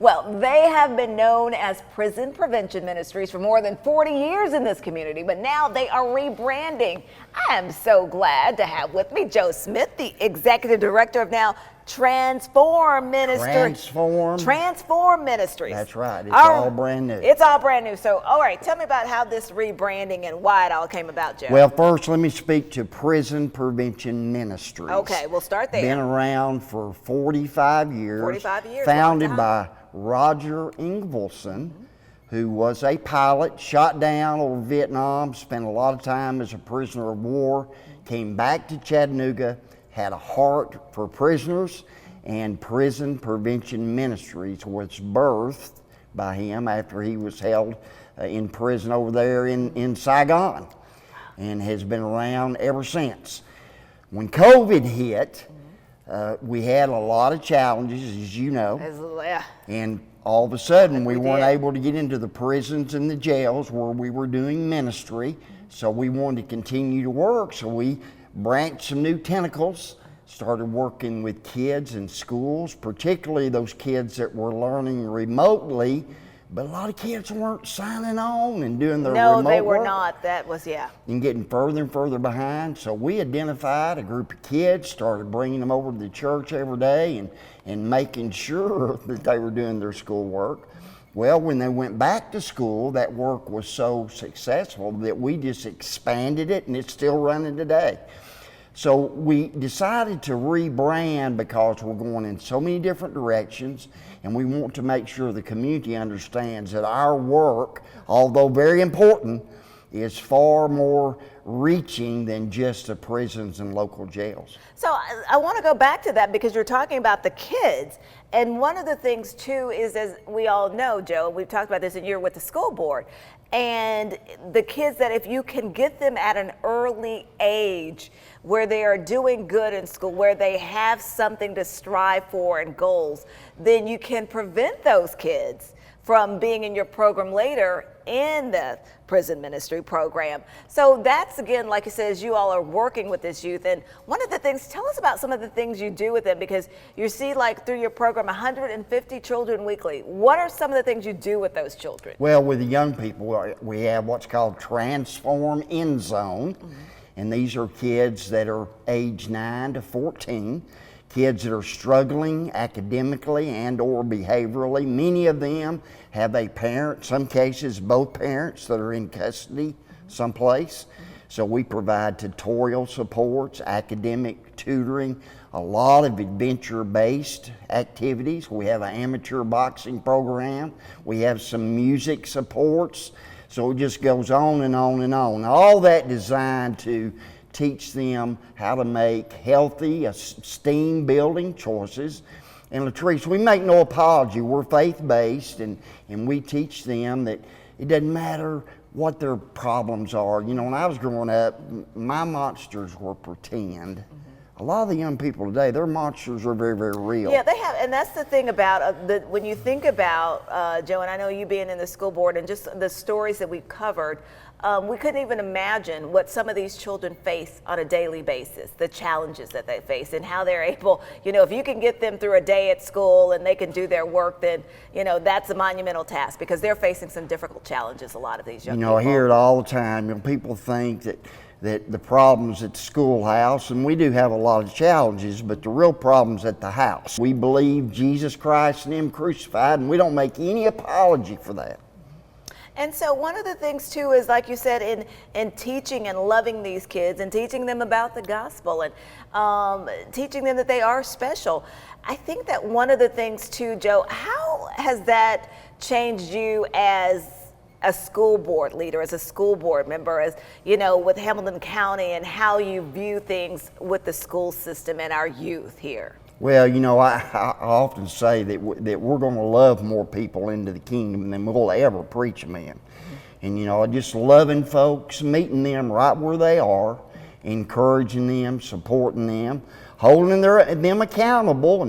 Well, they have been known as Prison Prevention Ministries for more than 40 years in this community, but now they are rebranding. I am so glad to have with me Joe Smith, the Executive Director of now Transform Ministries. Transform Ministries. That's right. It's all brand new. It's all brand new. So, all right, tell me about how this rebranding and why it all came about, Joe. Well, first, let me speak to Prison Prevention Ministries. Okay, we'll start there. Been around for 45 years. 45 years. Founded by Roger Ingvelson, who was a pilot, shot down over Vietnam, spent a lot of time as a prisoner of war, came back to Chattanooga, had a heart for prisoners, and Prison Prevention Ministries was birthed by him after he was held in prison over there in Saigon, and has been around ever since. When COVID hit, we had a lot of challenges, as you know, and all of a sudden we weren't able to get into the prisons and the jails where we were doing ministry, so we wanted to continue to work, so we branched some new tentacles, started working with kids in schools, particularly those kids that were learning remotely, but a lot of kids weren't signing on and doing their remote work. No, they were not. That was, and getting further and further behind. So we identified a group of kids, started bringing them over to the church every day and making sure that they were doing their schoolwork. Well, when they went back to school, that work was so successful that we just expanded it, and it's still running today. So we decided to rebrand because we're going in so many different directions, and we want to make sure the community understands that our work, although very important, is far more reaching than just the prisons and local jails. So I want to go back to that because you're talking about the kids. And one of the things too is, as we all know, Joe, we've talked about this, and you're with the school board, and the kids, that if you can get them at an early age where they are doing good in school, where they have something to strive for and goals, then you can prevent those kids from being in your program later in the prison ministry program. So that's, again, like you said, as you all are working with this youth. And one of the things, tell us about some of the things you do with them, because you see, like, through your program, 150 children weekly. What are some of the things you do with those children? Well, with the young people, we have what's called Transform In Zone. And these are kids that are age 9 to 14. Kids that are struggling academically and or behaviorally. Many of them have a parent, some cases both parents, that are in custody someplace. So we provide tutorial supports, academic tutoring, a lot of adventure-based activities. We have an amateur boxing program. We have some music supports. So it just goes on and on and on. All that designed to teach them how to make healthy, esteem-building choices. And Latrice, we make no apology. We're faith-based, and we teach them that it doesn't matter what their problems are. You know, when I was growing up, my monsters were pretend. A lot of the young people today, their monsters are very, very real. Yeah, they have, and that's the thing about when you think about, Joe, and I know you being in the school board and just the stories that we've covered, we couldn't even imagine what some of these children face on a daily basis, the challenges that they face, and how they're able, you know, if you can get them through a day at school and they can do their work, then, you know, that's a monumental task, because they're facing some difficult challenges, a lot of these young people. I hear it all the time. You know, people think that the problems at the schoolhouse, and we do have a lot of challenges, but the real problem's at the house. We believe Jesus Christ and Him crucified, and we don't make any apology for that. And so one of the things too is, like you said, in teaching and loving these kids and teaching them about the gospel and teaching them that they are special. I think that one of the things too, Joe, how has that changed you as a school board leader, as a school board member, as, you know, with Hamilton County, and how you view things with the school system and our youth here? Well, you know, I often say that we're going to love more people into the kingdom than we'll ever preach them in. And, you know, just loving folks, meeting them right where they are, encouraging them, supporting them, holding them accountable,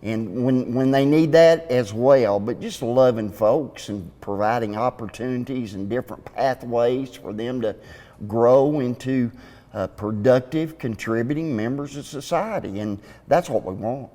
and when they need that as well, but just loving folks and providing opportunities and different pathways for them to grow into productive, contributing members of society, and that's what we want.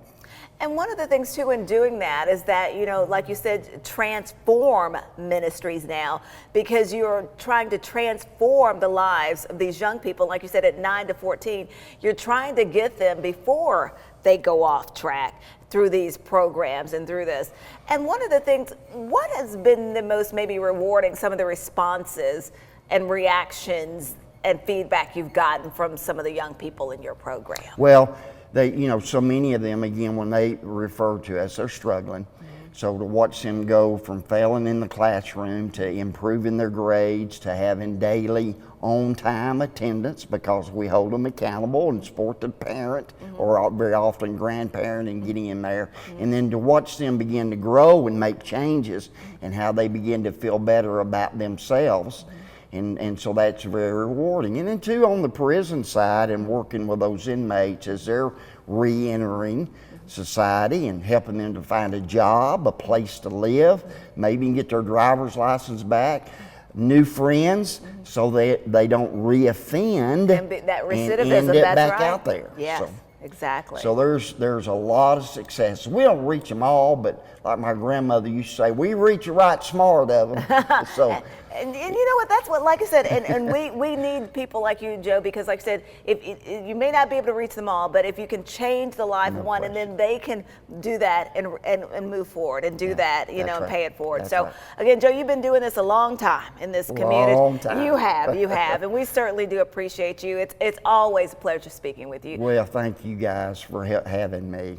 And one of the things too in doing that is that, you know, like you said, transform ministries now, because you're trying to transform the lives of these young people. Like you said, at 9 to 14, you're trying to get them before they go off track through these programs and through this. And one of the things, what has been the most maybe rewarding, some of the responses and reactions and feedback you've gotten from some of the young people in your program? Well, they, you know, so many of them, again, when they refer to us, they're struggling. So to watch them go from failing in the classroom to improving their grades to having daily on-time attendance, because we hold them accountable and support the parent or very often grandparent and getting in there. And then to watch them begin to grow and make changes and how they begin to feel better about themselves. And so that's very rewarding. And then too, on the prison side and working with those inmates as they're re-entering society and helping them to find a job, a place to live, maybe get their driver's license back, new friends, so they don't re-offend And that recidivism, and end up that's back right. out there. Yes, So, exactly. so there's a lot of success. We don't reach them all, but like my grandmother used to say, we reach a right smart of them. So. And you know what? That's what, like I said, and we need people like you, Joe, because like I said, if you may not be able to reach them all, but if you can change the life of one, and then they can do that and move forward and do that, you know, and pay it forward. That's so right. again, Joe, you've been doing this a long time in this community. Long time. You have, and we certainly do appreciate you. It's always a pleasure speaking with you. Well, thank you guys for having me.